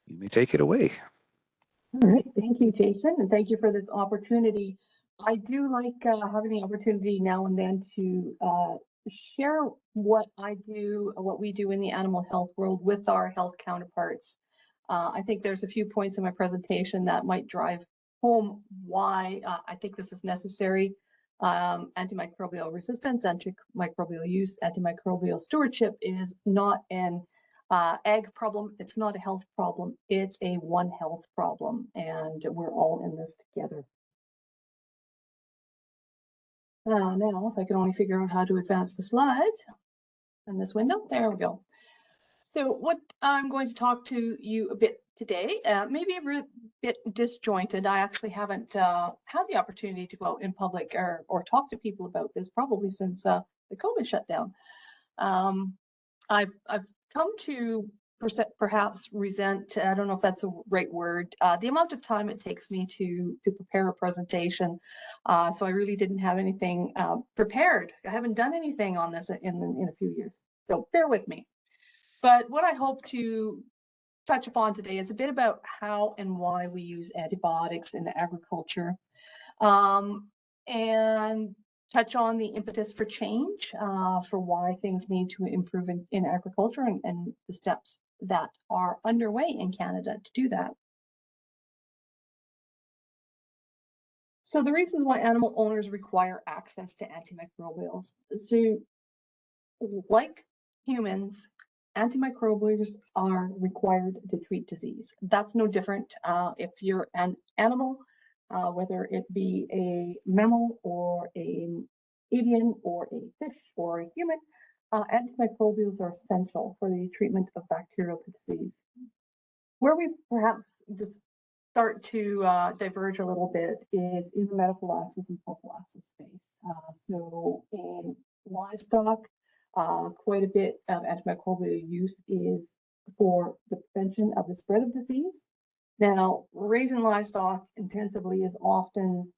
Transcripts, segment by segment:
You may take it away. All right, thank you, Jason, and thank you for this opportunity. I do like having the opportunity now and then to share what I do, what we do in the animal health world with our health counterparts. I think there's a few points in my presentation that might drive home why I think this is necessary. Antimicrobial resistance, antimicrobial use, antimicrobial stewardship is not an ag problem. It's not a health problem. It's a one health problem, and we're all in this together. Now, if I can only figure out how to advance the slides in this window, there we go. So what I'm going to talk to you a bit today, maybe a bit disjointed. I actually haven't had the opportunity to go out in public or talk to people about this probably since the COVID shutdown. I've come to perhaps resent, I don't know if that's the right word, the amount of time it takes me to prepare a presentation. So I really didn't have anything prepared. I haven't done anything on this in a few years. So bear with me. But what I hope to touch upon today is a bit about how and why we use antibiotics in agriculture, and touch on the impetus for change, for why things need to improve in agriculture and the steps that are underway in Canada to do that. So the reasons why animal owners require access to antimicrobials. So like humans, antimicrobials are required to treat disease. That's no different if you're an animal, whether it be a mammal or an avian or a fish or a human. Antimicrobials are essential for the treatment of bacterial disease. Where we perhaps just start to diverge a little bit is in the metaphylaxis and prophylaxis space. So in livestock, quite a bit of antimicrobial use is for the prevention of the spread of disease. Now, raising livestock intensively is often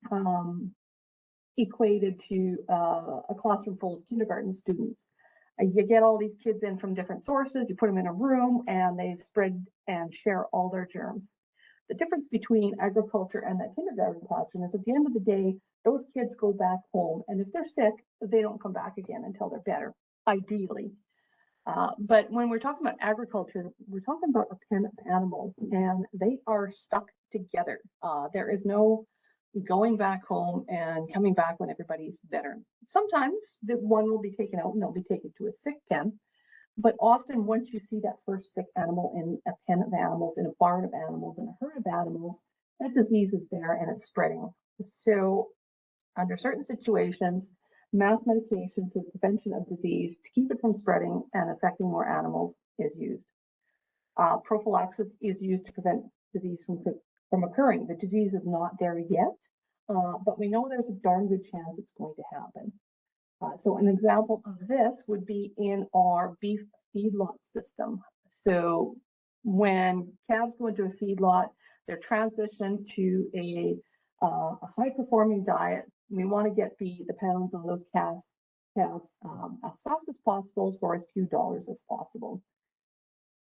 equated to a classroom full of kindergarten students. You get all these kids in from different sources, you put them in a room, and they spread and share all their germs. The difference between agriculture and that kindergarten classroom is at the end of the day, those kids go back home, and if they're sick, they don't come back again until they're better, ideally. But when we're talking about agriculture, we're talking about a pen of animals, and they are stuck together. There is no going back home and coming back when everybody's better. Sometimes the one will be taken out and they'll be taken to a sick pen. But often once you see that first sick animal in a pen of animals, in a barn of animals, in a herd of animals, that disease is there and it's spreading. So under certain situations, mass medication for the prevention of disease to keep it from spreading and affecting more animals is used. Prophylaxis is used to prevent disease from occurring. The disease is not there yet, but we know there's a darn good chance it's going to happen. So an example of this would be in our beef feedlot system. So when calves go into a feedlot, they're transitioned to a high-performing diet. We want to get the pounds on those calves as fast as possible for as few dollars as possible.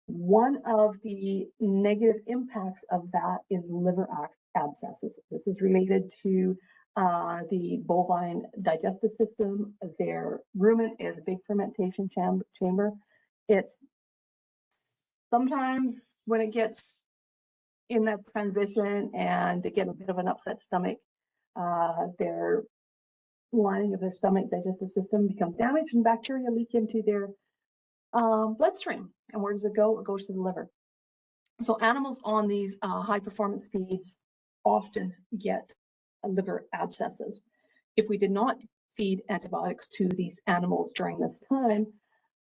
One of the negative impacts of that is liver abscesses. This is related to the bovine digestive system. Their rumen is a big fermentation chamber. It's sometimes when it gets in that transition and they get a bit of an upset stomach, their lining of their stomach digestive system becomes damaged and bacteria leak into their bloodstream. And where does it go? It goes to the liver. So animals on these high performance feeds often get liver abscesses. If we did not feed antibiotics to these animals during this time,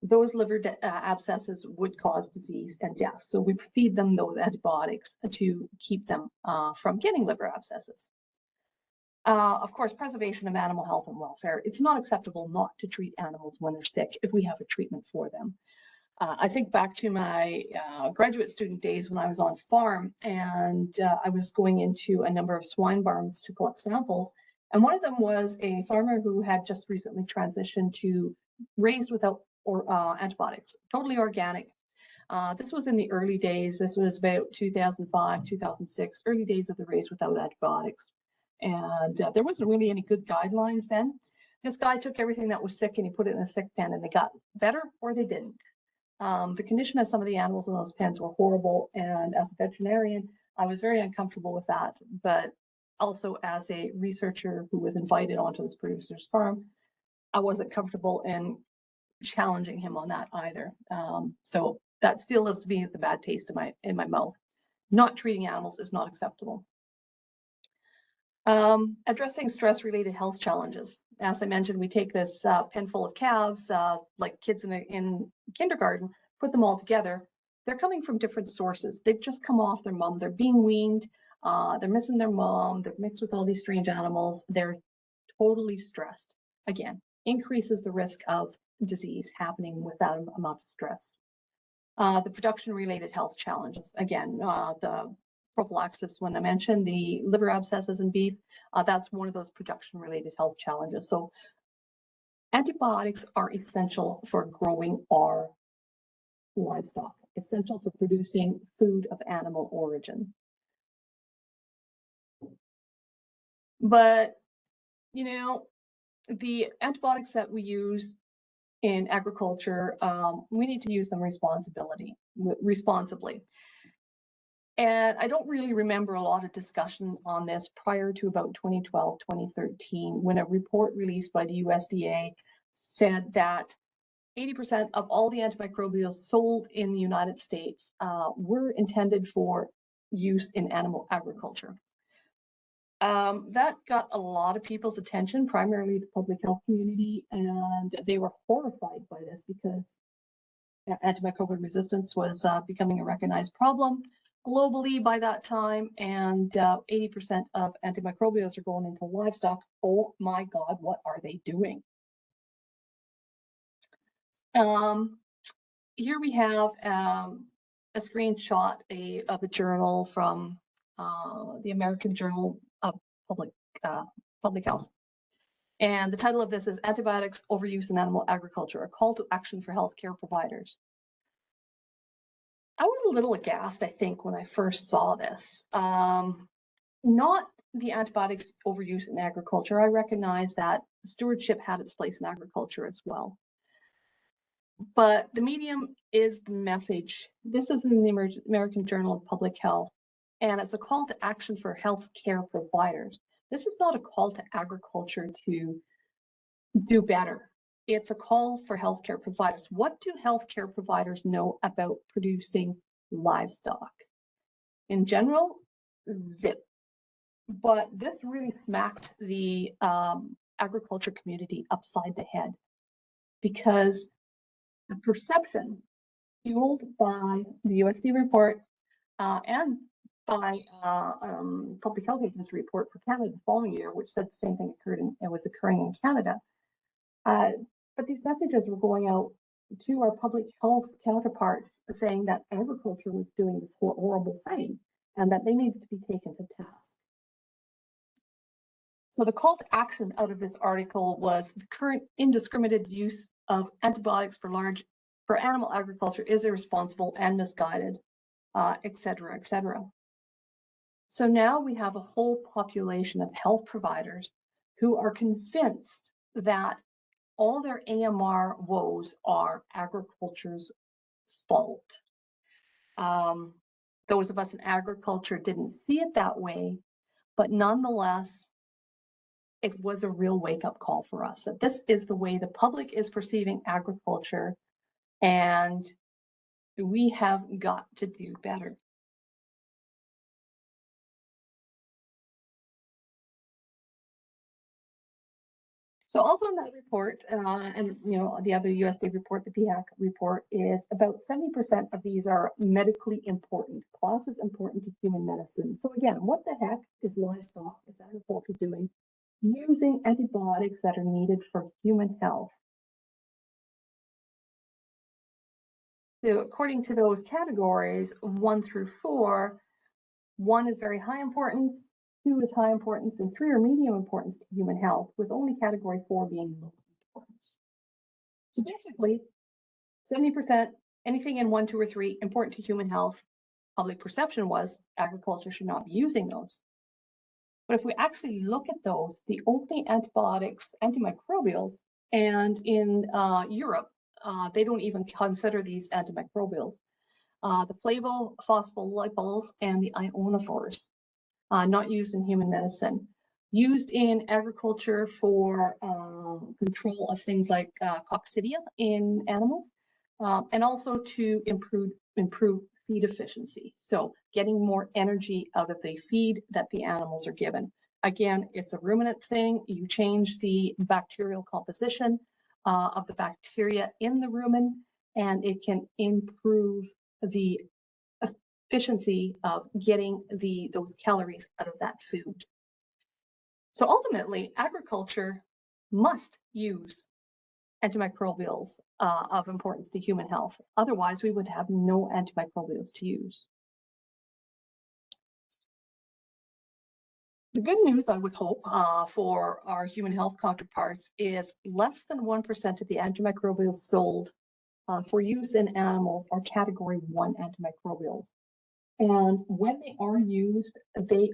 those liver abscesses would cause disease and death. So we feed them those antibiotics to keep them from getting liver abscesses. Of course, preservation of animal health and welfare. It's not acceptable not to treat animals when they're sick if we have a treatment for them. I think back to my graduate student days when I was on farm, and I was going into a number of swine barns to collect samples. And one of them was a farmer who had just recently transitioned to raised without antibiotics, totally organic. This was in the early days. This was about 2005, 2006, early days of the race without antibiotics. And there wasn't really any good guidelines then. This guy took everything that was sick and he put it in a sick pen, and they got better or they didn't. The condition of some of the animals in those pens were horrible. And as a veterinarian, I was very uncomfortable with that. But also as a researcher who was invited onto this producer's farm, I wasn't comfortable in challenging him on that either. So that still leaves me with the bad taste in my mouth. Not treating animals is not acceptable. Addressing stress-related health challenges. As I mentioned, we take this pen full of calves, like kids in kindergarten, put them all together. They're coming from different sources. They've just come off their mom. They're being weaned. They're missing their mom. They're mixed with all these strange animals. They're totally stressed. Again, increases the risk of disease happening with that amount of stress. The production-related health challenges. Again, the prophylaxis, when I mentioned the liver abscesses in beef, that's one of those production-related health challenges. So antibiotics are essential for growing our livestock, essential for producing food of animal origin. But, you know, the antibiotics that we use in agriculture, we need to use them responsibly. And I don't really remember a lot of discussion on this prior to about 2012, 2013, when a report released by the USDA said that 80% of all the antimicrobials sold in the United States were intended for use in animal agriculture. That got a lot of people's attention, primarily the public health community, and they were horrified by this because antimicrobial resistance was becoming a recognized problem globally by that time, and 80% of antimicrobials are going into livestock. Oh my God, what are they doing? Here we have a screenshot of a journal from the American Journal of Public Health. And the title of this is Antibiotics Overuse in Animal Agriculture, a call to action for healthcare providers. I was a little aghast, I think, when I first saw this. Not the antibiotics overuse in agriculture. I recognize that stewardship had its place in agriculture as well. But the medium is the message. This is in the American Journal of Public Health, and it's a call to action for healthcare providers. This is not a call to agriculture to do better. It's a call for healthcare providers. What do healthcare providers know about producing livestock? In general, zip. But this really smacked the agriculture community upside the head, because the perception fueled by the USDA report and by Public Health Agency report for Canada the following year, which said the same thing was occurring in Canada. But these messages were going out to our public health counterparts saying that agriculture was doing this horrible thing and that they needed to be taken to task. So the call to action out of this article was the current indiscriminate use of antibiotics for animal agriculture is irresponsible and misguided, et cetera, et cetera. So now we have a whole population of health providers who are convinced that all their AMR woes are agriculture's fault. Those of us in agriculture didn't see it that way, but nonetheless, it was a real wake-up call for us that this is the way the public is perceiving agriculture, and we have got to do better. So also in that report, and the other USDA report, the PHAC report, is about 70% of these are medically important, classes important to human medicine. So again, what the heck is livestock, is agriculture doing using antibiotics that are needed for human health? So according to those categories, 1 through 4, 1 is very high importance, 2 is high importance, and 3 are medium importance to human health, with only category 4 being low importance. So basically, 70% anything in 1, 2, or 3 important to human health, public perception was agriculture should not be using those. But if we actually look at those, the only antibiotics, antimicrobials, and in Europe, they don't even consider these antimicrobials. The flavophospholipals and the ionophores, not used in human medicine, used in agriculture for control of things like coccidia in animals, and also to improve feed efficiency. So getting more energy out of the feed that the animals are given. Again, it's a ruminant thing. You change the bacterial composition of the bacteria in the rumen, and it can improve the efficiency of getting those calories out of that food. So ultimately, agriculture must use antimicrobials of importance to human health. Otherwise, we would have no antimicrobials to use. The good news, I would hope, for our human health counterparts is less than 1% of the antimicrobials sold for use in animals are category 1 antimicrobials. And when they are used, they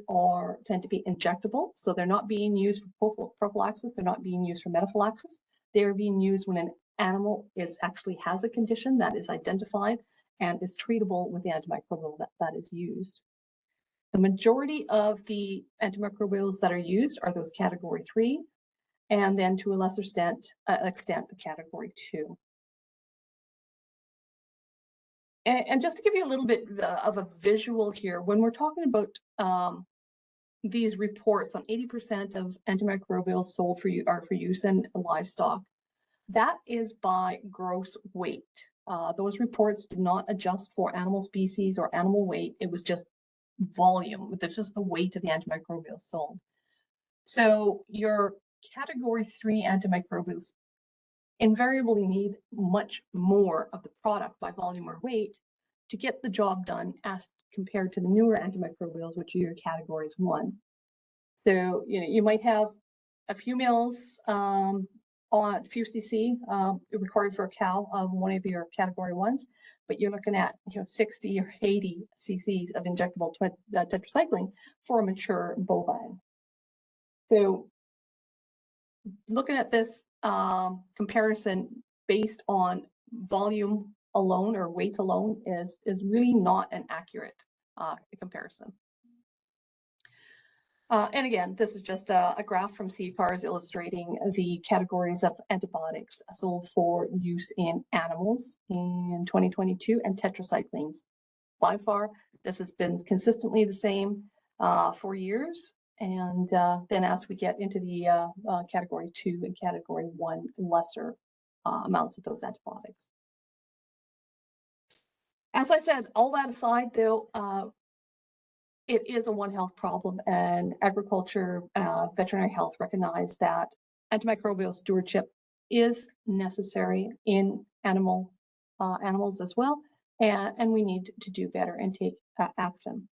tend to be injectable. So they're not being used for prophylaxis. They're not being used for metaphylaxis. They're being used when an animal actually has a condition that is identified and is treatable with the antimicrobial that is used. The majority of the antimicrobials that are used are those category 3, and then to a lesser extent, the category 2. And just to give you a little bit of a visual here, when we're talking about these reports on 80% of antimicrobials sold are for use in livestock, that is by gross weight. Those reports did not adjust for animal species or animal weight. It was just volume. That's just the weight of the antimicrobials sold. So your category 3 antimicrobials invariably need much more of the product by volume or weight to get the job done as compared to the newer antimicrobials, which are your categories 1. So, you might have a few mils on few cc required for a cow of one of your category 1s, but you're looking at 60 or 80 cc's of injectable tetracycline for a mature bovine. So looking at this comparison based on volume alone or weight alone is really not an accurate comparison. And again, this is just a graph from CPARS illustrating the categories of antibiotics sold for use in animals in 2022 and tetracyclines. By far, this has been consistently the same for years. And then as we get into the category 2 and category 1, lesser amounts of those antibiotics. As I said, all that aside, though, it is a One Health problem, and agriculture, veterinary health recognize that antimicrobial stewardship is necessary in animals as well, and we need to do better and take action.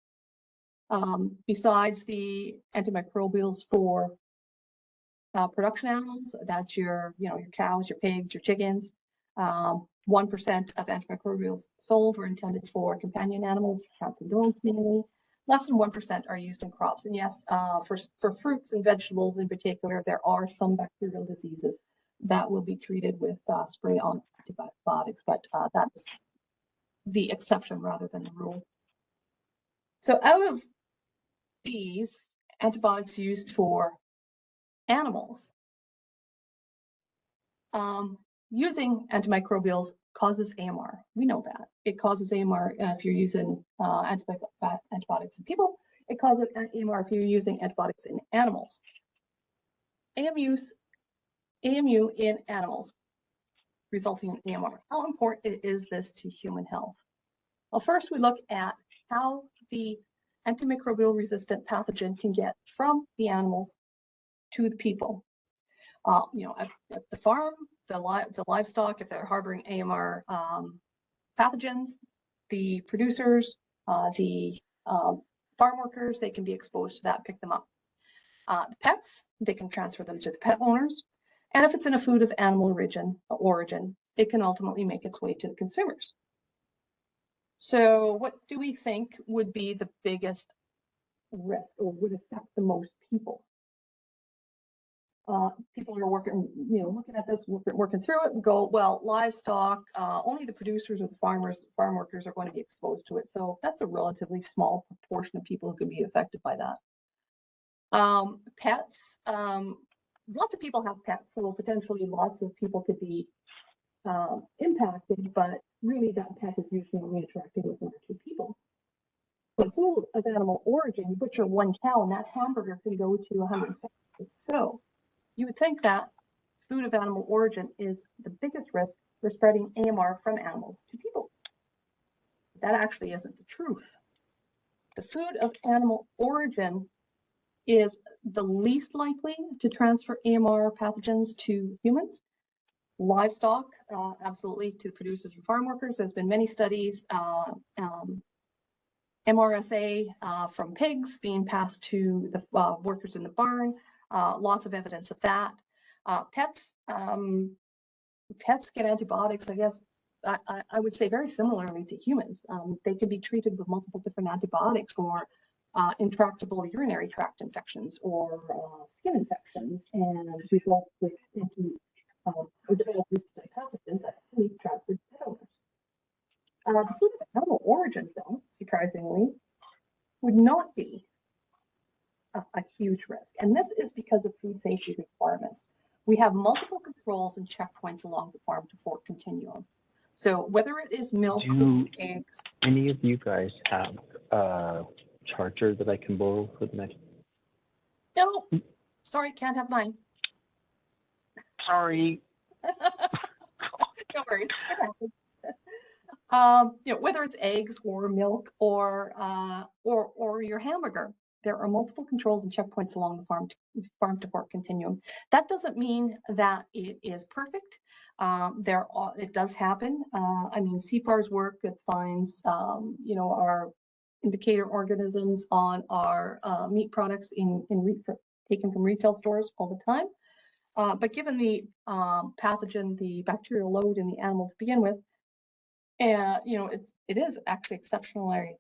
Besides the antimicrobials for production animals, that's your cows, your pigs, your chickens. 1% of antimicrobials sold were intended for companion animals, cats and dogs mainly. Less than 1% are used in crops. And yes, for fruits and vegetables in particular, there are some bacterial diseases that will be treated with spray on antibiotics, but that's the exception rather than the rule. So out of these antibiotics used for animals, using antimicrobials causes AMR. We know that. It causes AMR if you're using antibiotics in people. It causes AMR if you're using antibiotics in animals. AMU in animals resulting in AMR. How important is this to human health? Well, first we look at how the antimicrobial resistant pathogen can get from the animals to the people. At the farm, the livestock, if they're harboring AMR pathogens, the producers, the farm workers, they can be exposed to that, pick them up. The pets, they can transfer them to the pet owners. And if it's in a food of animal origin, it can ultimately make its way to the consumers. So what do we think would be the biggest risk or would affect the most people? People are working, looking at this, working through it and go, well, livestock, only the producers or the farm workers are going to be exposed to it. So that's a relatively small proportion of people who could be affected by that. Pets, lots of people have pets, so potentially lots of people could be impacted, but really that pet is usually only interacting with one or two people. But food of animal origin, you butcher one cow and that hamburger can go to 100 families. So you would think that food of animal origin is the biggest risk for spreading AMR from animals to people. That actually isn't the truth. The food of animal origin is the least likely to transfer AMR pathogens to humans. Livestock, absolutely, to producers and farm workers. There's been many studies, MRSA from pigs being passed to the workers in the barn. Lots of evidence of that. Pets get antibiotics, I guess, I would say very similarly to humans. They can be treated with multiple different antibiotics for intractable urinary tract infections or skin infections and result with or develop resistant pathogens that can be transferred to pet owners. The food of animal origins, though, surprisingly, would not be a huge risk. And this is because of food safety requirements. We have multiple controls and checkpoints along the farm to fork continuum. So whether it is milk, eggs. Any of you guys have a charger that I can borrow for the next? No, sorry, can't have mine. Sorry. No worries. Whether it's eggs or milk or your hamburger, there are multiple controls and checkpoints along the farm to fork continuum. That doesn't mean that it is perfect. It does happen. CPAR's work, it finds our indicator organisms on our meat products taken from retail stores all the time. But given the pathogen, the bacterial load in the animal to begin with, it is actually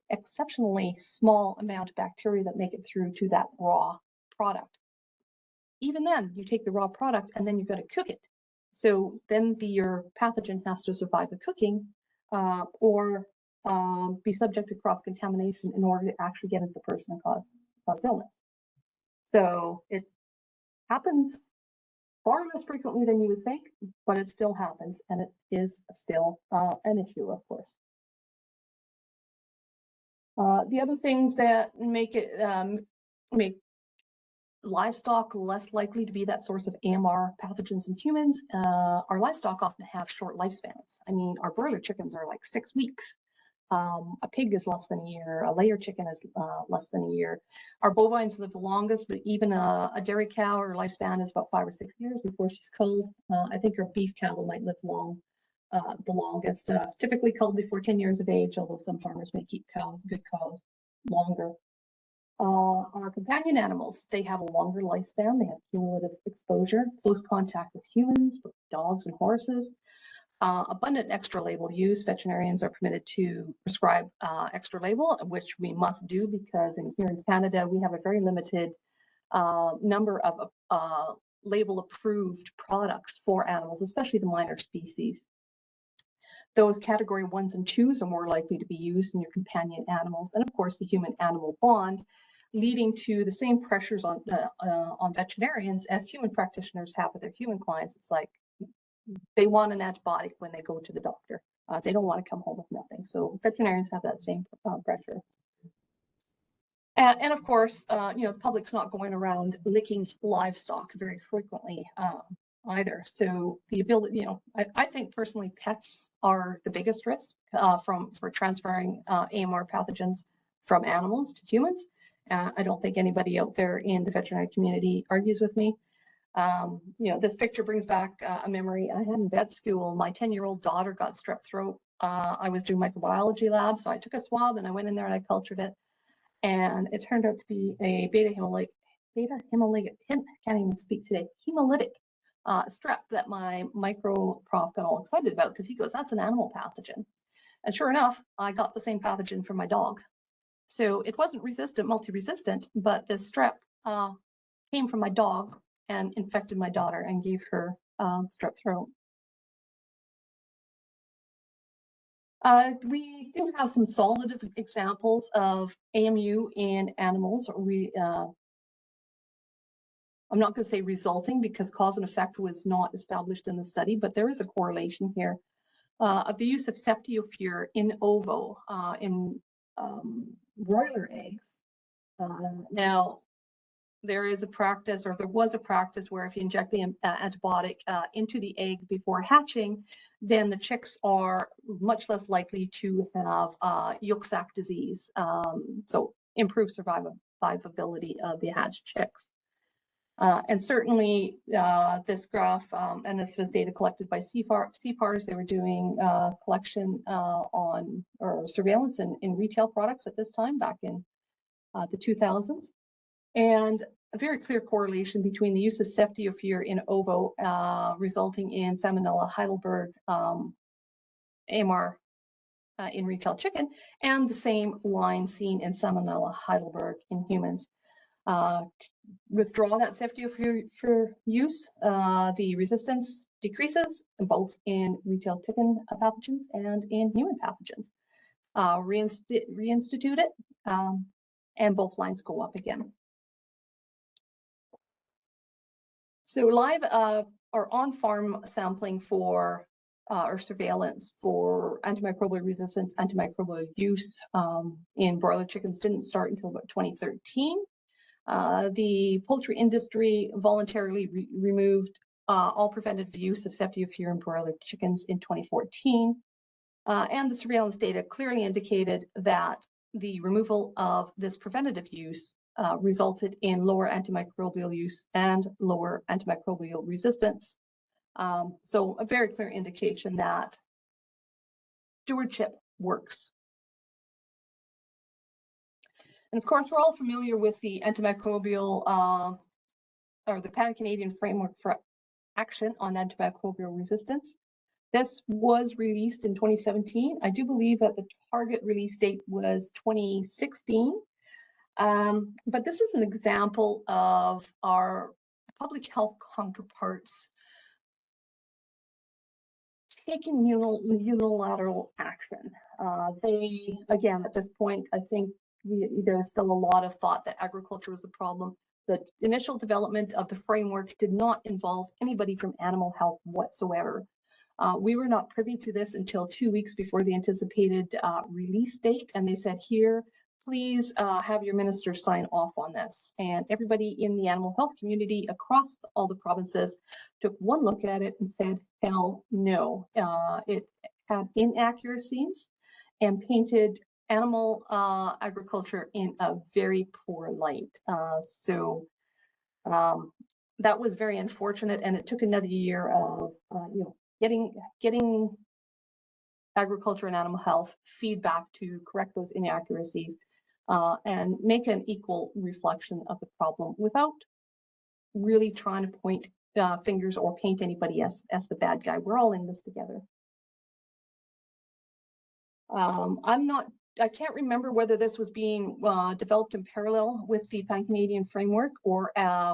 exceptionally small amount of bacteria that make it through to that raw product. Even then, you take the raw product and then you've got to cook it. So then your pathogen has to survive the cooking or be subject to cross-contamination in order to actually get into the person and cause illness. So it happens far less frequently than you would think, but it still happens, and it is still an issue, of course. The other things that make livestock less likely to be that source of AMR pathogens in humans, our livestock often have short lifespans. I mean, our broiler chickens are like 6 weeks. A pig is less than a year. A layer chicken is less than a year. Our bovines live the longest, but even a dairy cow, her lifespan is about 5 or 6 years before she's culled. I think our beef cattle might live the longest, typically culled before 10 years of age, although some farmers may keep good cows, longer. Our companion animals, they have a longer lifespan. They have cumulative exposure, close contact with humans, with dogs and horses. Abundant extra label use. Veterinarians are permitted to prescribe extra label, which we must do because here in Canada, we have a very limited number of label approved products for animals, especially the minor species. Those category 1s and 2s are more likely to be used in your companion animals. And of course, the human-animal bond, leading to the same pressures on veterinarians as human practitioners have with their human clients. It's like, they want an antibiotic when they go to the doctor. They don't want to come home with nothing. So veterinarians have that same pressure. And of course, the public's not going around licking livestock very frequently either. So the ability, I think personally pets are the biggest risk for transferring AMR pathogens from animals to humans. I don't think anybody out there in the veterinary community argues with me. This picture brings back a memory I had in vet school. My 10-year-old daughter got strep throat. I was doing microbiology lab, so I took a swab and I went in there and I cultured it. And it turned out to be a hemolytic strep that my micro prof got all excited about because he goes, that's an animal pathogen. And sure enough, I got the same pathogen from my dog. So it wasn't multi-resistant, but the strep came from my dog and infected my daughter and gave her strep throat. We do have some solid examples of AMU in animals. I'm not going to say resulting because cause and effect was not established in the study, but there is a correlation here of the use of ceftiofur in ovo in broiler eggs. Now, there is a practice, or there was a practice, where if you inject the antibiotic into the egg before hatching, then the chicks are much less likely to have yolk sac disease. So improved survivability of the hatched chicks. And certainly this graph, and this was data collected by CFARS, they were doing collection on, or surveillance in retail products at this time, back in the 2000s. And a very clear correlation between the use of ceftiofur in ovo resulting in Salmonella Heidelberg AMR in retail chicken, and the same line seen in Salmonella Heidelberg in humans. Withdraw that ceftiofur use, the resistance decreases both in retail chicken pathogens and in human pathogens. Reinstitute it, and both lines go up again. So live or on-farm sampling for or surveillance for antimicrobial resistance, antimicrobial use in broiler chickens didn't start until about 2013. The poultry industry voluntarily removed all preventative use of ceftiofur in broiler chickens in 2014. And the surveillance data clearly indicated that the removal of this preventative use resulted in lower antimicrobial use and lower antimicrobial resistance. So a very clear indication that stewardship works. And of course, we're all familiar with the antimicrobial or the Pan-Canadian Framework for Action on Antimicrobial Resistance. This was released in 2017. I do believe that the target release date was 2016. But this is an example of our public health counterparts taking unilateral action. They, again, at this point, I think there's still a lot of thought that agriculture was the problem. The initial development of the framework did not involve anybody from animal health whatsoever. We were not privy to this until 2 weeks before the anticipated release date, and they said, here, please have your minister sign off on this. And everybody in the animal health community across all the provinces took one look at it and said, hell no. It had inaccuracies and painted animal agriculture in a very poor light. That was very unfortunate, and it took another year of getting agriculture and animal health feedback to correct those inaccuracies and make an equal reflection of the problem without really trying to point fingers or paint anybody as the bad guy. We're all in this together. I can't remember whether this was being developed in parallel with the Pan-Canadian Framework, or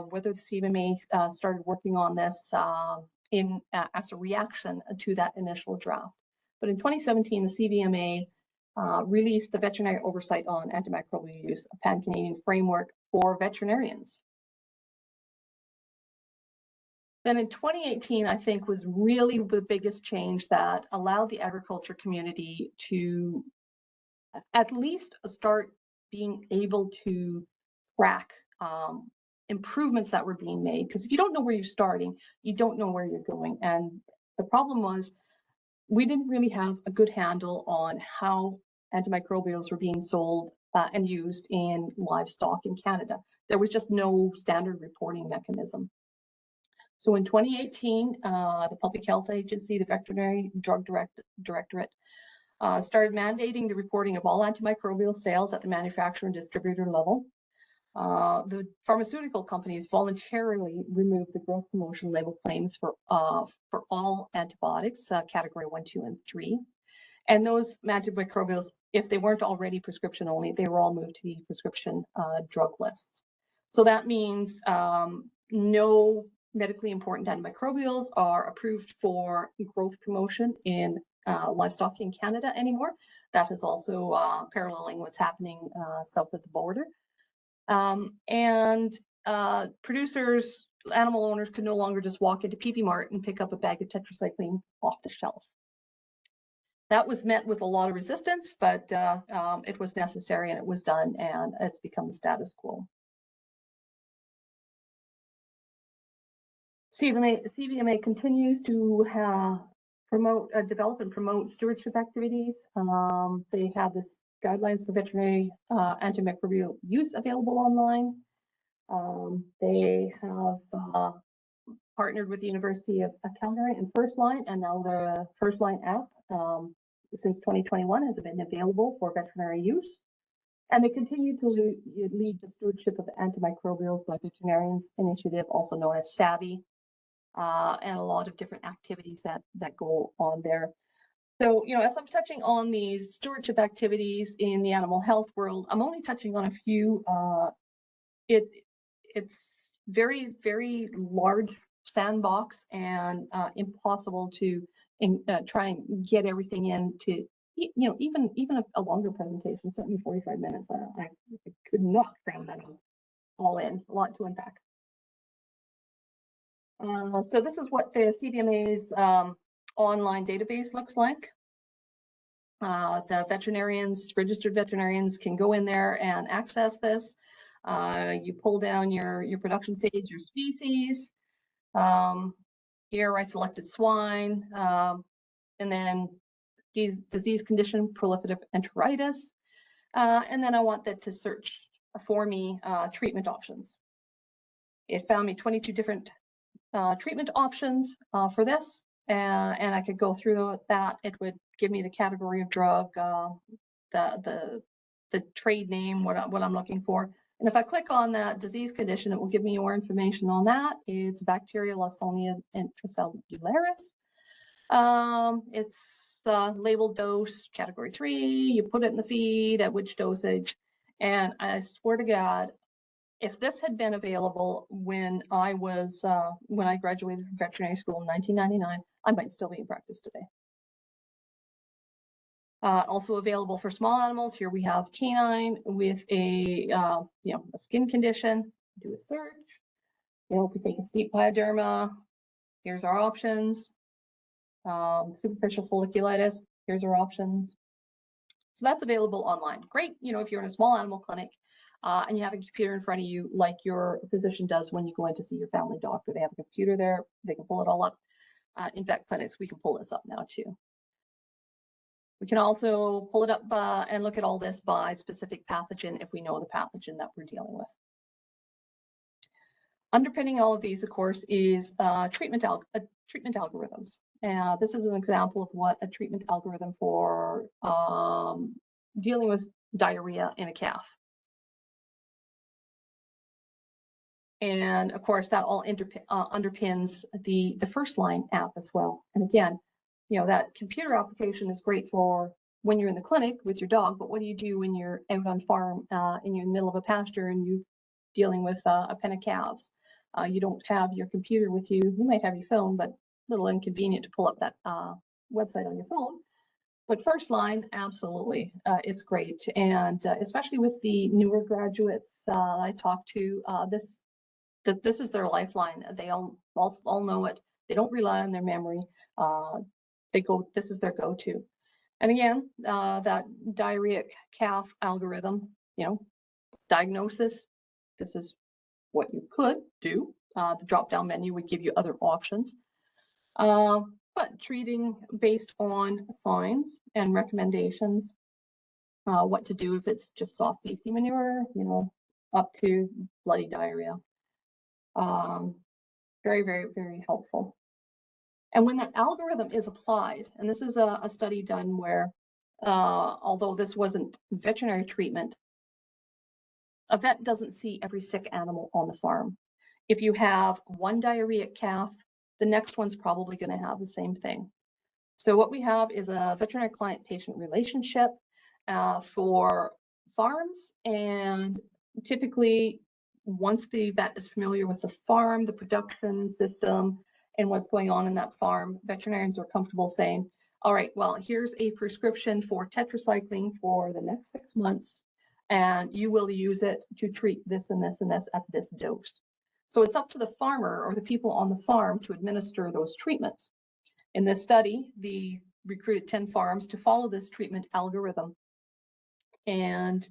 whether the CVMA started working on this as a reaction to that initial draft. But in 2017, the CVMA released the Veterinary Oversight on Antimicrobial Use, a Pan-Canadian Framework for veterinarians. Then in 2018, I think, was really the biggest change that allowed the agriculture community to at least start being able to track improvements that were being made. Because if you don't know where you're starting, you don't know where you're going. And the problem was, we didn't really have a good handle on how antimicrobials were being sold and used in livestock in Canada. There was just no standard reporting mechanism. So in 2018, the Public Health Agency, the Veterinary Drug Directorate, started mandating the reporting of all antimicrobial sales at the manufacturer and distributor level. The pharmaceutical companies voluntarily removed the growth promotion label claims for all antibiotics, category 1, 2, and 3. And those antimicrobials, if they weren't already prescription only, they were all moved to the prescription drug lists. So that means no medically important antimicrobials are approved for growth promotion in livestock in Canada anymore. That is also paralleling what's happening south of the border. Producers, animal owners could no longer just walk into PV Mart and pick up a bag of tetracycline off the shelf. That was met with a lot of resistance, but it was necessary and it was done, and it's become the status quo. CVMA continues to develop and promote stewardship activities. They have this guidelines for veterinary antimicrobial use available online. They have partnered with the University of Calgary and First Line, and now the First Line app since 2021 has been available for veterinary use. And they continue to lead the stewardship of antimicrobials by veterinarians initiative, also known as SAVI, and a lot of different activities that go on there. So, as I'm touching on these stewardship activities in the animal health world, I'm only touching on a few. It's very, very large sandbox and impossible to try and get everything into, even a longer presentation, certainly 45 minutes. I could not cram that all in, a lot to unpack. So this is what the CVMA's online database looks like. The registered veterinarians can go in there and access this. You pull down your production phase, your species. Here I selected swine, and then disease condition, proliferative enteritis. And then I want that to search for me treatment options. It found me 22 different treatment options for this, and I could go through that. It would give me the category of drug, the trade name, what I'm looking for. And if I click on that disease condition, it will give me more information on that. It's bacteria Lawsonia intracellularis. It's labeled dose, category 3. You put it in the feed, at which dosage. And I swear to God, if this had been available when I graduated from veterinary school in 1999, I might still be in practice today. Also available for small animals. Here we have canine with a skin condition. Do a search. If we take a steep pyoderma, here's our options. Superficial folliculitis, here's our options. So that's available online. Great, if you're in a small animal clinic and you have a computer in front of you, like your physician does when you go in to see your family doctor. They have a computer there, they can pull it all up. In vet clinics, we can pull this up now too. We can also pull it up and look at all this by specific pathogen if we know the pathogen that we're dealing with. Underpinning all of these, of course, is treatment algorithms. This is an example of what a treatment algorithm for dealing with diarrhea in a calf. And of course, that all underpins the First Line app as well. And again, that computer application is great for when you're in the clinic with your dog, but what do you do when you're out on farm and you're in the middle of a pasture and you're dealing with a pen of calves? You don't have your computer with you. You might have your phone, but a little inconvenient to pull up that website on your phone. But First Line, absolutely, it's great. And especially with the newer graduates I talk to, this is their lifeline. They all know it. They don't rely on their memory. This is their go-to. And again, that diarrheic calf algorithm, diagnosis, this is what you could do. The drop-down menu would give you other options. But treating based on signs and recommendations, what to do if it's just soft pasty manure, up to bloody diarrhea. Very, very, very helpful. And when that algorithm is applied, and this is a study done where, although this wasn't veterinary treatment, a vet doesn't see every sick animal on the farm. If you have one diarrheic calf, the next one's probably going to have the same thing. So what we have is a veterinary client-patient relationship for farms, and typically once the vet is familiar with the farm, the production system, and what's going on in that farm, veterinarians are comfortable saying, all right, well, here's a prescription for tetracycline for the next 6 months, and you will use it to treat this and this and this at this dose. So it's up to the farmer or the people on the farm to administer those treatments. In this study, they recruited 10 farms to follow this treatment algorithm. And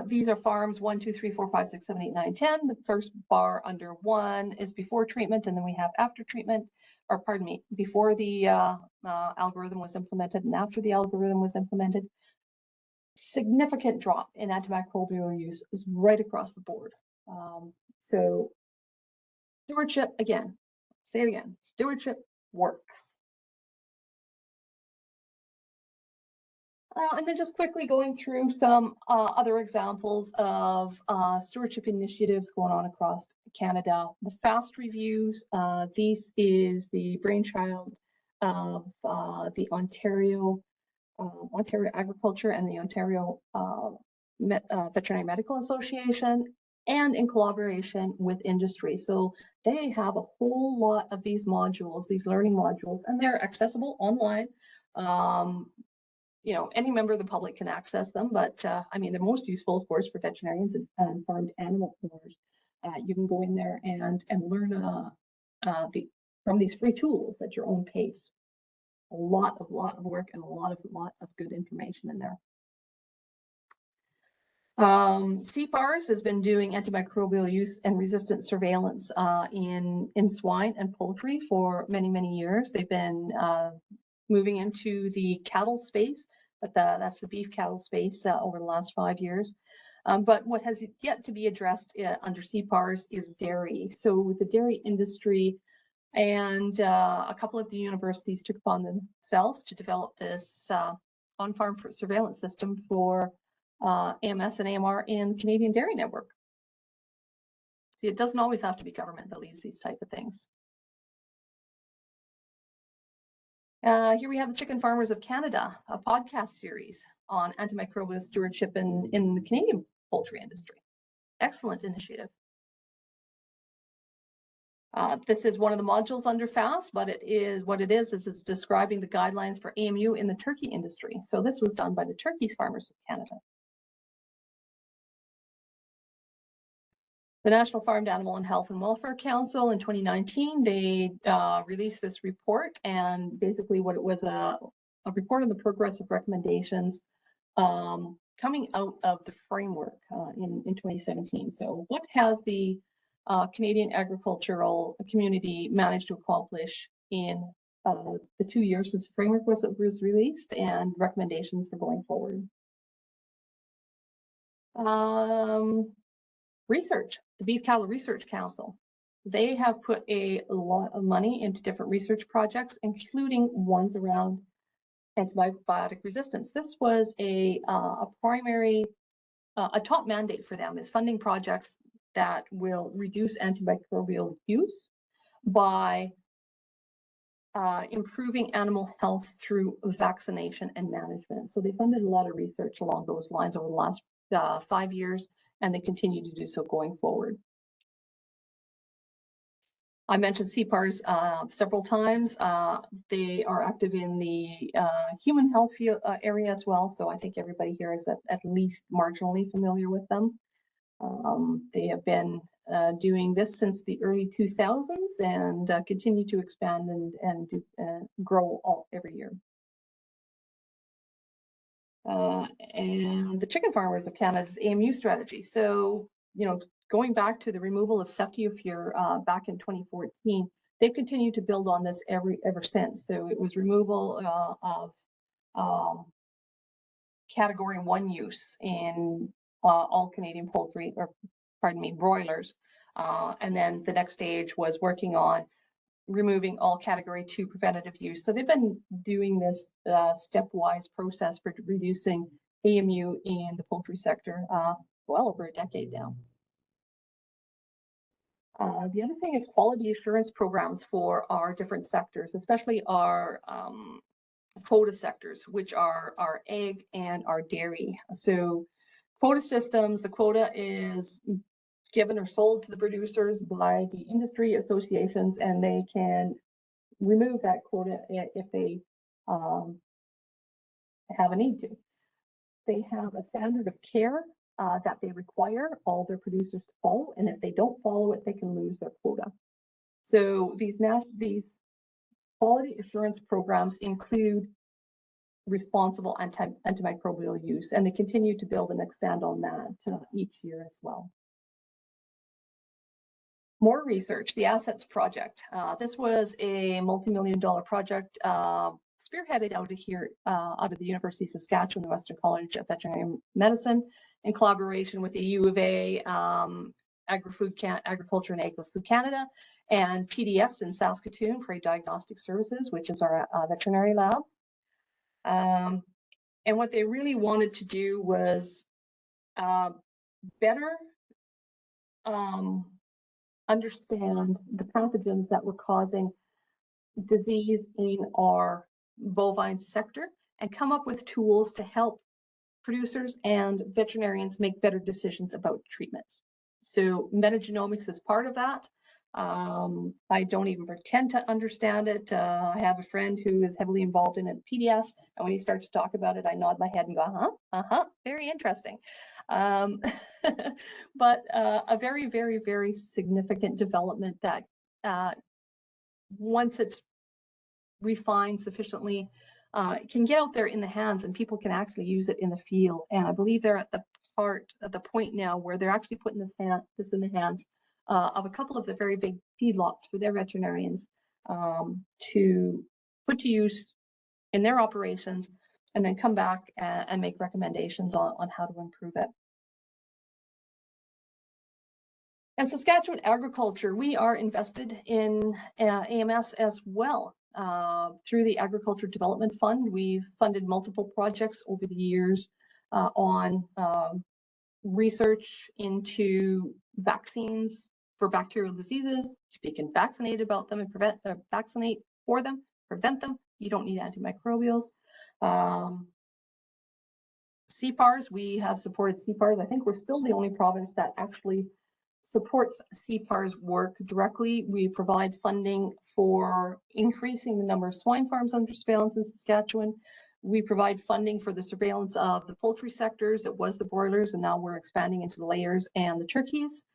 these are farms 1, 2, 3, 4, 5, 6, 7, 8, 9, 10. The first bar under 1 is before treatment, and then we have after treatment, or pardon me, before the algorithm was implemented and after the algorithm was implemented. Significant drop in antimicrobial use is right across the board. So stewardship, again, say it again, stewardship works. And then just quickly going through some other examples of stewardship initiatives going on across Canada. The FAST reviews, this is the brainchild of the Ontario Agriculture and the Ontario Veterinary Medical Association, and in collaboration with industry. So they have a whole lot of these modules, these learning modules, and they're accessible online. You know, any member of the public can access them, but I mean, they're most useful, of course, for veterinarians and farmed animal owners. You can go in there and learn from these free tools at your own pace. A lot of work and a lot of good information in there. CFARS has been doing antimicrobial use and resistant surveillance in swine and poultry for many years. They've been moving into the cattle space, but that's the beef cattle space over the last 5 years. But what has yet to be addressed under CFARS is dairy. So the dairy industry and a couple of the universities took upon themselves to develop this on-farm surveillance system for AMS and AMR in the Canadian Dairy Network. See, it doesn't always have to be government that leads these type of things. Here we have the Chicken Farmers of Canada, a podcast series on antimicrobial stewardship in the Canadian poultry industry. Excellent initiative. This is one of the modules under FAST, but it's describing the guidelines for AMU in the turkey industry. So this was done by the Turkey Farmers of Canada. The National Farmed Animal and Health and Welfare Council in 2019, they released this report, and basically what it was a report on the progress of recommendations coming out of the framework in 2017. So what has the Canadian agricultural community managed to accomplish in the 2 years since the framework was released, and recommendations for going forward? Research, the Beef Cattle Research Council. They have put a lot of money into different research projects, including ones around antibiotic resistance. This was a primary, a top mandate for them, is funding projects that will reduce antimicrobial use by improving animal health through vaccination and management. So they funded a lot of research along those lines over the last 5 years, and they continue to do so going forward. I mentioned CFARS several times. They are active in the human health area as well, so I think everybody here is at least marginally familiar with them. They have been doing this since the early 2000s and continue to expand and grow every year. And the Chicken Farmers of Canada's AMU strategy. So, you know, going back to the removal of ceftiofur back in 2014, they've continued to build on this ever since. So it was removal of category 1 use in all Canadian poultry, or pardon me, broilers. And then the next stage was working on removing all category 2 preventative use. So they've been doing this stepwise process for reducing AMU in the poultry sector well over a decade now. The other thing is quality assurance programs for our different sectors, especially our quota sectors, which are our egg and our dairy. So quota systems, the quota is given or sold to the producers by the industry associations, and they can remove that quota if they have a need to. They have a standard of care that they require all their producers to follow, and if they don't follow it, they can lose their quota. So these quality assurance programs include responsible antimicrobial use, and they continue to build and expand on that each year as well. More research, the Assets Project. This was a multi-million-dollar project spearheaded out of here, out of the University of Saskatchewan, the Western College of Veterinary Medicine, in collaboration with the U of A, Agriculture and Agri-Food Canada, and PDS in Saskatoon, Prairie Diagnostic Services, which is our veterinary lab. And what they really wanted to do was better understand the pathogens that were causing disease in our bovine sector and come up with tools to help producers and veterinarians make better decisions about treatments. So metagenomics is part of that. I don't even pretend to understand it. I have a friend who is heavily involved in it at PDS, and when he starts to talk about it, I nod my head and go, very interesting. But a very, very, very significant development that once it's refined sufficiently, it can get out there in the hands and people can actually use it in the field. And I believe they're at the point now where they're actually putting this in the hands of a couple of the very big feedlots for their veterinarians to put to use in their operations, and then come back and make recommendations on how to improve it. And Saskatchewan Agriculture, we are invested in AMS as well. Through the Agriculture Development Fund, we've funded multiple projects over the years on research into vaccines for bacterial diseases. If you can vaccinate about them and vaccinate for them, prevent them, you don't need antimicrobials. CPARs, we have supported CPARs. I think we're still the only province that actually supports CPAR's work directly. We provide funding for increasing the number of swine farms under surveillance in Saskatchewan. We provide funding for the surveillance of the poultry sectors. It was the broilers, and now we're expanding into the layers and the turkeys.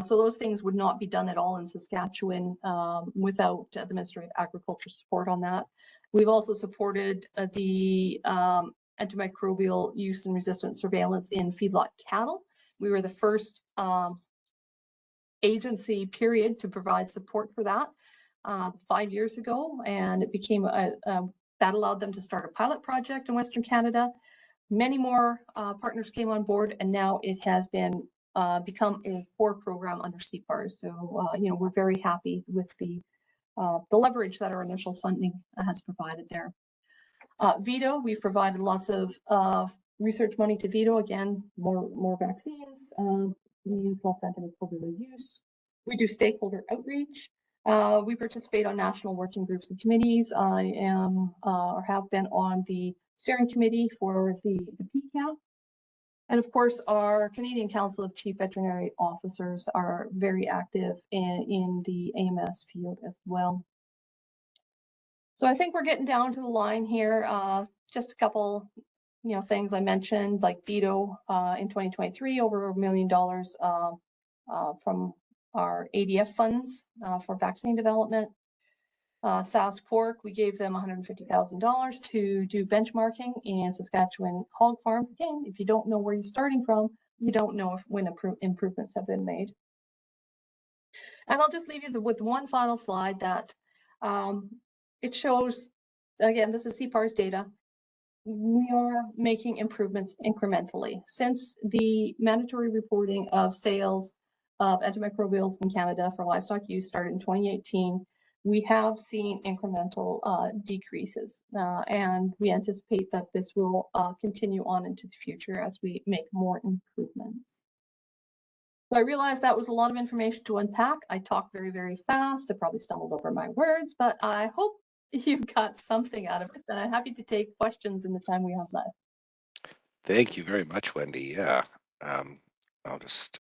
So those things would not be done at all in Saskatchewan without the Ministry of Agriculture support on that. We've also supported the antimicrobial use and resistant surveillance in feedlot cattle. We were the first agency period to provide support for that 5 years ago, and it became that allowed them to start a pilot project in Western Canada. Many more partners came on board, and now it has been become a core program under CPARS. So we're very happy with the leverage that our initial funding has provided there. VITO, we've provided lots of research money to VITO. Again, more vaccines. Means less antimicrobial use. We do stakeholder outreach. We participate on national working groups and committees. I am or have been on the steering committee for the PCAP. And of course, our Canadian Council of Chief Veterinary Officers are very active in the AMS field as well. So I think we're getting down to the line here. Just a couple things I mentioned, like VITO in 2023, over $1 million from our ADF funds for vaccine development. SAS Pork, we gave them $150,000 to do benchmarking in Saskatchewan hog farms. Again, if you don't know where you're starting from, you don't know when improvements have been made. And I'll just leave you with one final slide that it shows, again, this is CPAR's data. We are making improvements incrementally. Since the mandatory reporting of sales of antimicrobials in Canada for livestock use started in 2018, we have seen incremental decreases, and we anticipate that this will continue on into the future as we make more improvements. So I realized that was a lot of information to unpack. I talked very, very fast. I probably stumbled over my words, but I hope you've got something out of it, then I'm happy to take questions in the time we have left. Thank you very much, Wendy. Yeah. Um, I'll just